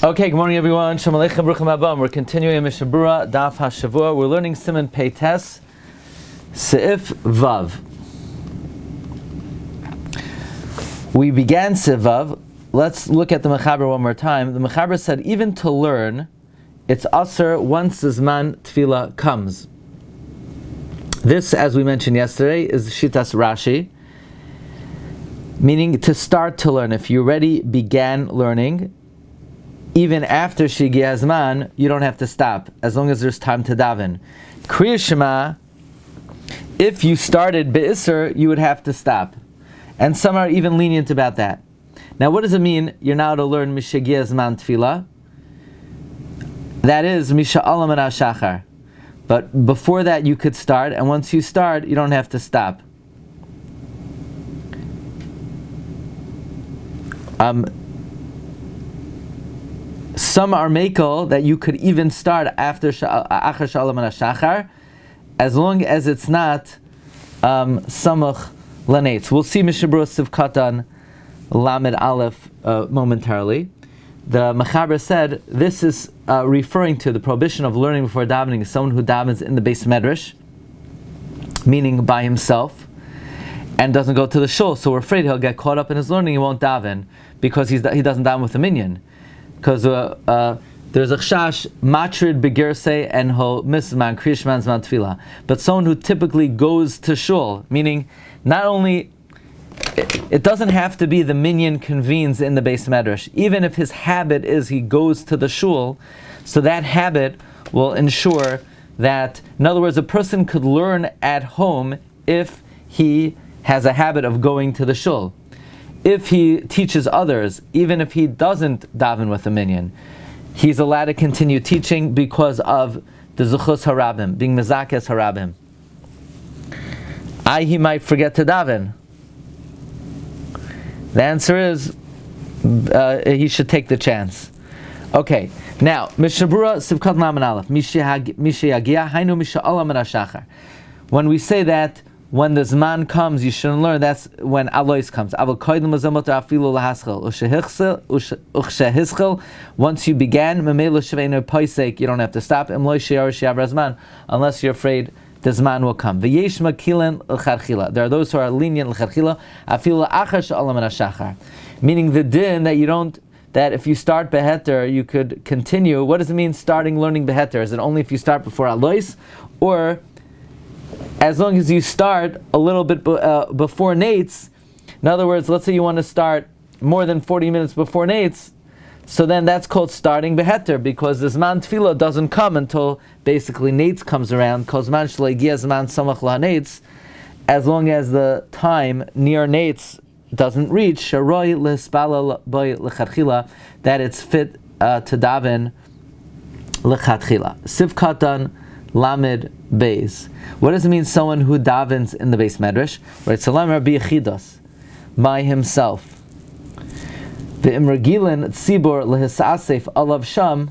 Okay, good morning everyone. Shalom Aleichem, Bruchim Haba. We're continuing Mishnah Berura, Daf Hashavua. We're learning Siman Peites, Seif Vav. We began Seif Vav. Let's look at the Mechaber one more time. The Mechaber said, even to learn, it's Asr once the Zman Tefillah comes. This, as we mentioned yesterday, is Shitas Rashi, meaning to start to learn. If you already began learning, even after Shigi Hazman, you don't have to stop, as long as there's time to daven. Kriya Shema, if you started Be'isr, you would have to stop. And some are even lenient about that. Now what does it mean, you're now to learn Mishagi Hazman Tefillah? That is, Misha Alam and Shachar. But before that you could start, and once you start, you don't have to stop. Some are makel that you could even start after Achar Shalom and Shachar, as long as it's not Samuch Laneitz. We'll see Mishnah Berura Sivkatan Lamed Aleph momentarily. The Mechaber said this is referring to the prohibition of learning before davening. Someone who davens in the Beis Medrash, meaning by himself, and doesn't go to the shul, so we're afraid he'll get caught up in his learning. He won't daven because he doesn't daven with a minyan. Because there's a chash matrid begirsei and ho misman kriyishman zman tefillah. But someone who typically goes to shul, meaning not only it doesn't have to be the minyan convenes in the Beis Medrash. Even if his habit is he goes to the shul, so that habit will ensure that, in other words, a person could learn at home if he has a habit of going to the shul. If he teaches others, even if he doesn't daven with a minyan, he's allowed to continue teaching because of the zuchus harabim, being mezakes harabim. He might forget to daven. The answer is he should take the chance. Okay, now Mishnah Berura Sivkat Laman Aleph Mishayagia Hainu Misha Alam Shachar. When we say that when the Zman comes, you shouldn't learn, that's when holiest comes. Once you began, you don't have to stop, unless you're afraid the Zman will come. There are those who are lenient, meaning the din that you don't, that if you start beheter, you could continue. What does it mean starting learning beheter? Is it only if you start before holiest, or as long as you start a little bit before Nates? In other words, let's say you want to start more than 40 minutes before Nates, so then that's called starting beheter, because the Zman Tefillah doesn't come until basically Nates comes around. As long as the time near Nates doesn't reach, that it's fit to daven lechatchila. Sivkatan Lamed Beis. What does it mean, someone who davens in the Beis Medrash? Right, Salam Rabbi Yechidas, by himself. The Imregilin Tzibor lehisasef alav sham.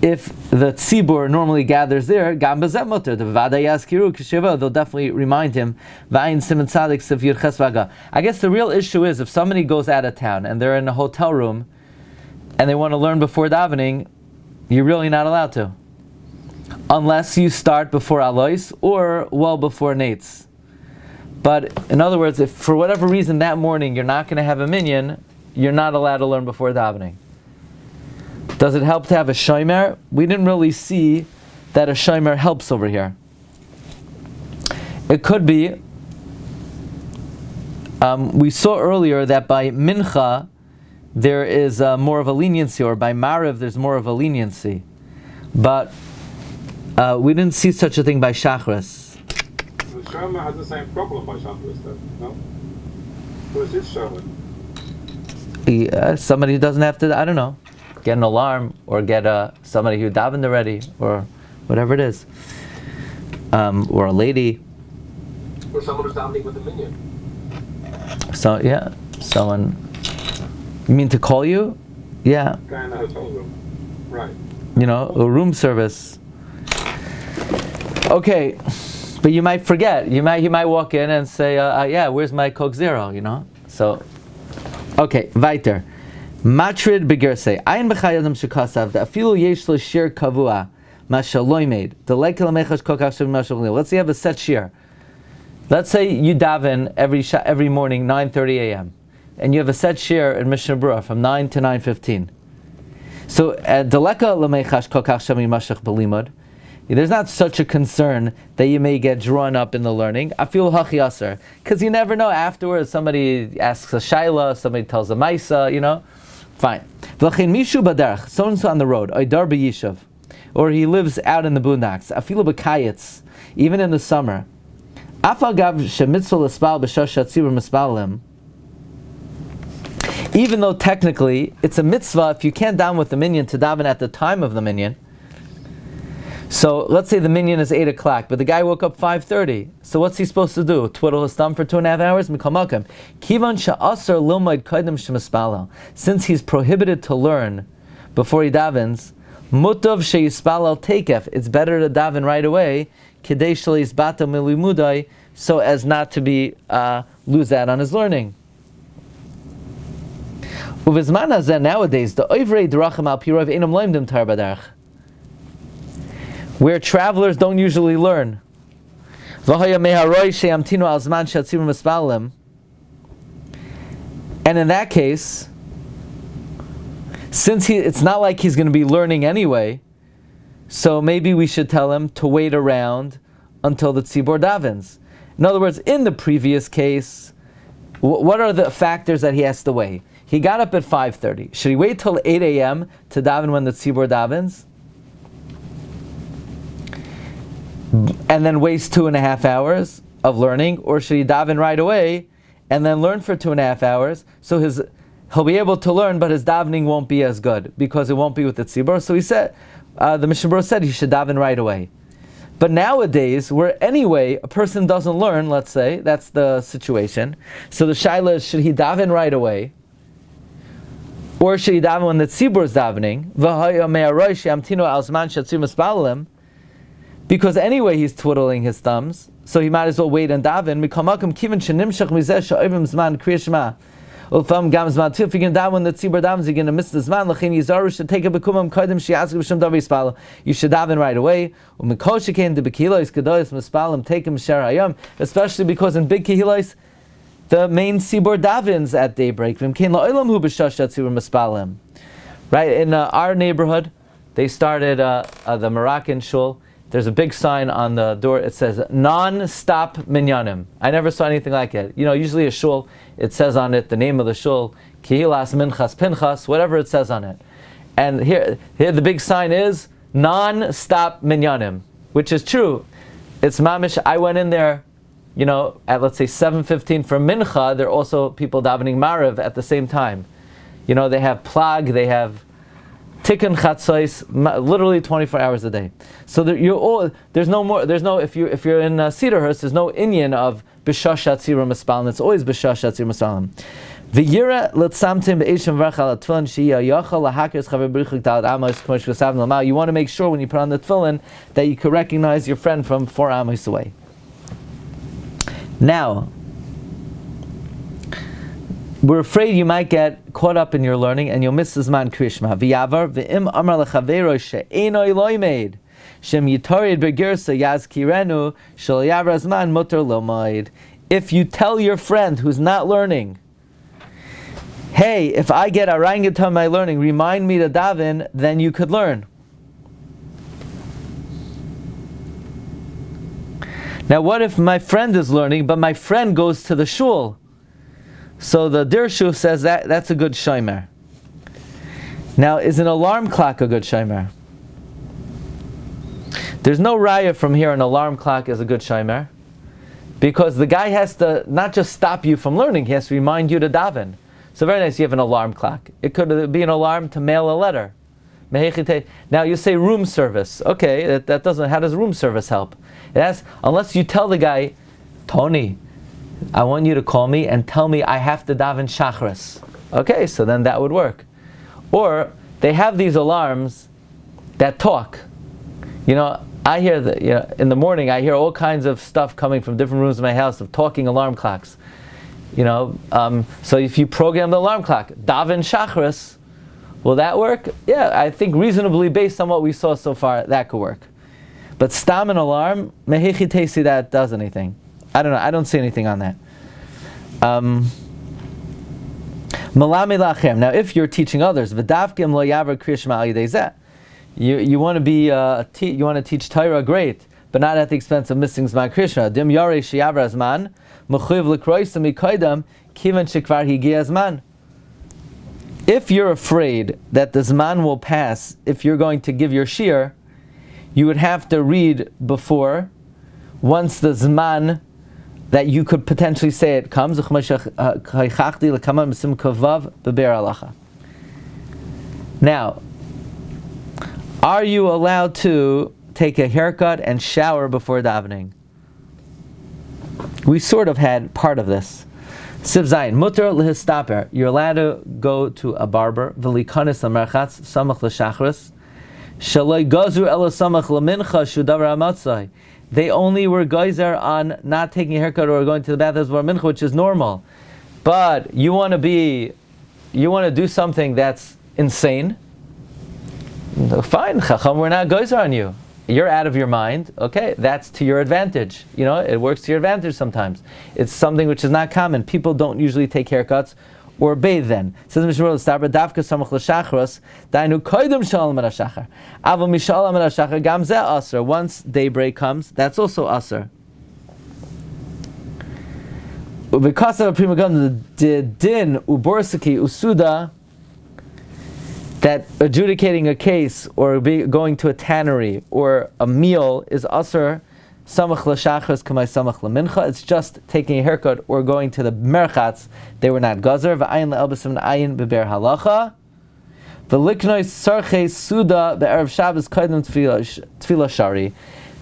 If the tzibor normally gathers there, gam bezeh muter. The vada yaskiru k'sheva, they'll definitely remind him. Va'in siman tzadik sevir chesvaga. I guess the real issue is if somebody goes out of town and they're in a hotel room and they want to learn before davening, you're really not allowed to, unless you start before Alois or well before Nates. But in other words, if for whatever reason that morning you're not going to have a minyan, you're not allowed to learn before davening. Does it help to have a shomer? We didn't really see that a shomer helps over here. It could be, we saw earlier that by mincha there is more of a leniency, or by mariv there's more of a leniency. But we didn't see such a thing by Shachris. The Shomer has the same problem by Shachris, though, no? Who is his Shomer? Somebody who doesn't have to, I don't know, get an alarm, or get somebody who davened already, or whatever it is. Or a lady. Or someone who's davening with a minyan. So, yeah, someone. You mean to call you? Yeah. Guy in the hotel room. Right. You know, a room service. Okay, but you might forget. He might walk in and say, yeah, where's my Coke Zero, you know? So, okay, weiter. Matrid begersei. Ayin b'chayadam shekasav. Afilu yesh lo shir kavua. Mashaloi made. Let's say you have a set shir. Let's say you daven every morning 9:30 a.m. and you have a set shir in Mishna Berura from 9 to 9:15. So there's not such a concern that you may get drawn up in the learning. I feel hachiyasar, because you never know afterwards. Somebody asks a shaila, somebody tells a maisa, Fine. Someone's on the road, or he lives out in the boondocks. Afilu b'kayitz, even in the summer. Even though technically it's a mitzvah, if you can't daven with the minyan to daven at the time of the minyan. So let's say the minyan is 8 o'clock, but the guy woke up 5:30. So what's he supposed to do? Twiddle his thumb for 2.5 hours? Since he's prohibited to learn before he davens, mutav sheyispalal teikef. It's better to daven right away, kidei sheyisbata milimudai, so as not to be lose out on his learning. Uvizman hazeh nowadays, the oivrei drachim al pirov einam loimdim tar badarach, where travelers don't usually learn. And in that case, since it's not like he's going to be learning anyway, so maybe we should tell him to wait around until the tzibor davens. In other words, in the previous case, what are the factors that he has to weigh? He got up at 5:30. Should he wait till 8 a.m. to daven when the tzibor davens? And then waste 2.5 hours of learning? Or should he daven right away and then learn for 2.5 hours? So he'll be able to learn, but his davening won't be as good because it won't be with the tzibor. So he said, the Mishnah Berurah said he should daven right away. But nowadays, where anyway a person doesn't learn, let's say, that's the situation. So the shaila is, should he daven right away? Or should he daven when the tzibor is davening? Because anyway he's twiddling his thumbs, so he might as well wait and daven. If you can daven when the tzibor davens, you're going to miss the zman. L'chein yizaru should take a bekumam kodim she'ask b'shem davar yispal. You should daven right away. U'mikol shekein de bekilos kedolos mispalim take him shar hayom. Especially because in big kehilos, the main tzibor davens at daybreak. V'mkein la'olam hu b'shash tzibor mispalim. Right in our neighborhood, they started the Moroccan shul. There's a big sign on the door. It says non-stop minyanim. I never saw anything like it. Usually a shul, it says on it the name of the shul, Kihilas Minchas Pinchas, whatever it says on it. And here the big sign is non-stop minyanim, which is true. It's mamish. I went in there, at let's say 7:15 for mincha. There are also people davening mariv at the same time. They have plag, they have Tikkun Chatzos, literally 24 hours a day. So if you're in Cedarhurst, there's no inyan of B'shash Tzibor Mispalim. It's always B'shash Tzibor Mispalim. V'yira l'tzamtim b'eishim v'rachal atfilin she'ya yachal lahakers chaver b'richuk dalad amos k'mosh k'sav l'mal. You want to make sure when you put on the tefillin that you can recognize your friend from 4 amos away. Now, we're afraid you might get caught up in your learning and you'll miss the zman krishma. V'yavar v'im amar l'chavero she'eno iloimed shem yitorid begirsa yazkirenu shel yavar zman muter lomaid. If you tell your friend who's not learning, hey, if I get orangutan my learning, remind me to daven, then you could learn. Now what if my friend is learning, but my friend goes to the shul? So the Dirshu says that's a good shomer. Now, is an alarm clock a good shomer? There's no raya from here an alarm clock is a good shomer, because the guy has to not just stop you from learning, he has to remind you to daven. So very nice, you have an alarm clock. It could be an alarm to mail a letter. Now you say room service. Okay, that doesn't. How does room service help? It has, unless you tell the guy, Tony, I want you to call me and tell me I have to daven Shachris. Okay, so then that would work. Or they have these alarms that talk. I hear in the morning I hear all kinds of stuff coming from different rooms of my house of talking alarm clocks. So if you program the alarm clock, daven Shachris, will that work? Yeah, I think reasonably based on what we saw so far, that could work. But stam an alarm, mehechi tesi that does anything. I don't know. I don't see anything on that. Malami lachem. Now, if you're teaching others, v'davkim lo yavar kriyashma al yedei zeh. You want to be you want to teach Torah, great, but not at the expense of missing Zman Krishna. Dim yare sheyavar azman mechuyev lekroisam mikoydam kivan shekvar higia azman. If you're afraid that the Zman will pass, if you're going to give your shiur, you would have to read before, once the Zman that you could potentially say it comes. Now, are you allowed to take a haircut and shower before davening? We sort of had part of this. Siv Zayin, muter lehistaper. You're allowed to go to a barber. V'likanis amerchatz samach l'shachris. Shaloi gazu ela samach l'mincha shudavar amatzai. They only were geyser on not taking a haircut or going to the bathhouse for mincha, which is normal. But you want to do something that's insane. Fine, Chacham, we're not geyser on you. You're out of your mind. Okay, that's to your advantage. It works to your advantage sometimes. It's something which is not common. People don't usually take haircuts or bathe then. Says Mishna Davka Samach L'Shachros Dainu Koydem Shalom Shachar Avo Mishalom Shachar Gam Zeh Aser. Once daybreak comes, that's also Aser. Because of Prima Gun the Din Uborsaki Usuda, that adjudicating a case or going to a tannery or a meal is Aser. Samach l'shachris k'may samach l'mincha. It's just taking a haircut or going to the merchatz. They were not gazer. V'ayin le'elbasim n'ayin beber halacha. V'liknois sarches suda be'erev Shabbos kaidem tefillah shari.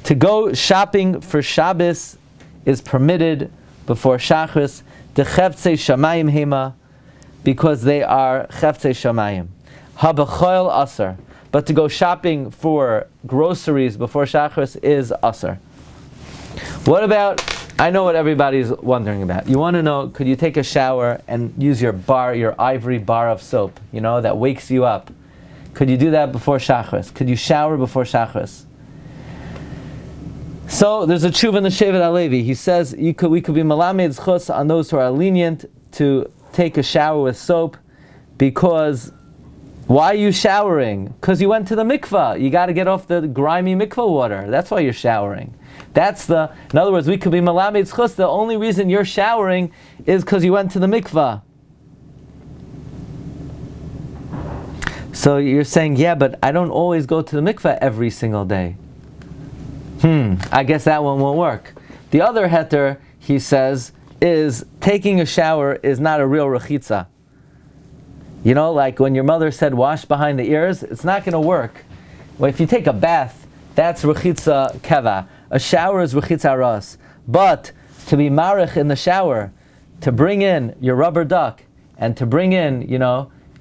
To go shopping for Shabbos is permitted before Shachris. The cheftzei shamayim hema, because they are cheftzei shamayim. Habachol aser. But to go shopping for groceries before Shachris is aser. What about, I know what everybody's wondering about. You want to know, could you take a shower and use your ivory bar of soap, that wakes you up? Could you do that before Shachris? Could you shower before Shachris? So there's a tshuva in the Shevet HaLevi. He says we could be malamed zchus on those who are lenient to take a shower with soap, because why are you showering? Because you went to the mikvah. You got to get off the grimy mikvah water. That's why you're showering. In other words, we could be malamed zchus. The only reason you're showering is because you went to the mikvah. So you're saying, yeah, but I don't always go to the mikvah every single day. I guess that one won't work. The other heter, he says, is taking a shower is not a real rechitza. Like when your mother said wash behind the ears, it's not going to work. Well, if you take a bath, that's rechitza keva. A shower is rechitza ras. But to be marich in the shower, to bring in your rubber duck, and to bring in,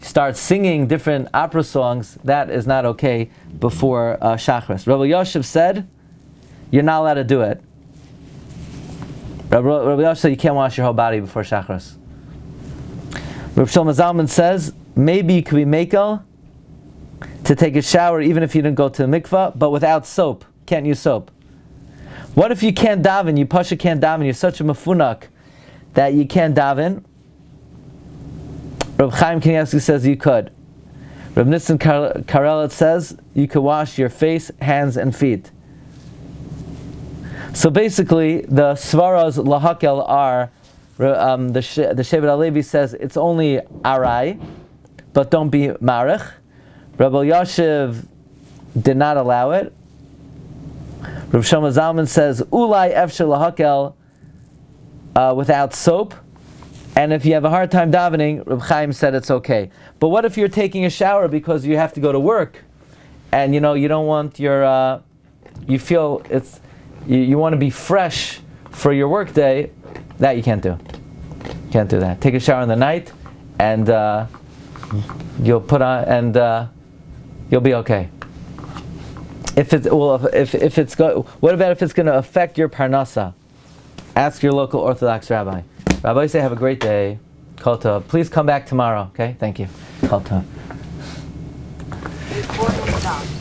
start singing different opera songs, that is not okay before Shachris. Rabbi Yosef said, you're not allowed to do it. Rabbi Yosef said you can't wash your whole body before Shachris. Rabbi Shlomo Zalman says, maybe you could be mekel to take a shower even if you didn't go to the mikvah, but without soap. Can't use soap. What if you can't daven, you pasha can't daven, you're such a mafunak that you can't daven? Reb Chaim Kanievsky says you could. Reb Nissen Karelet says you could wash your face, hands, and feet. So basically, the svaras lahakel are, the Shevet HaLevi says it's only arai, but don't be marich. Rabbi Yashiv did not allow it. Rav Shlomo Zalman says ulai efshel lahakel without soap, and if you have a hard time davening, Reb Chaim said it's okay. But what if you're taking a shower because you have to go to work, and you don't want your, you feel it's, you want to be fresh for your work day? That you can't do. Can't do that. Take a shower in the night, and you'll put on, and you'll be okay. What about if it's going to affect your parnasa? Ask your local Orthodox rabbi. Rabbi say have a great day. Kol tov. Please come back tomorrow. Okay, thank you. Kol tov. Recording stopped.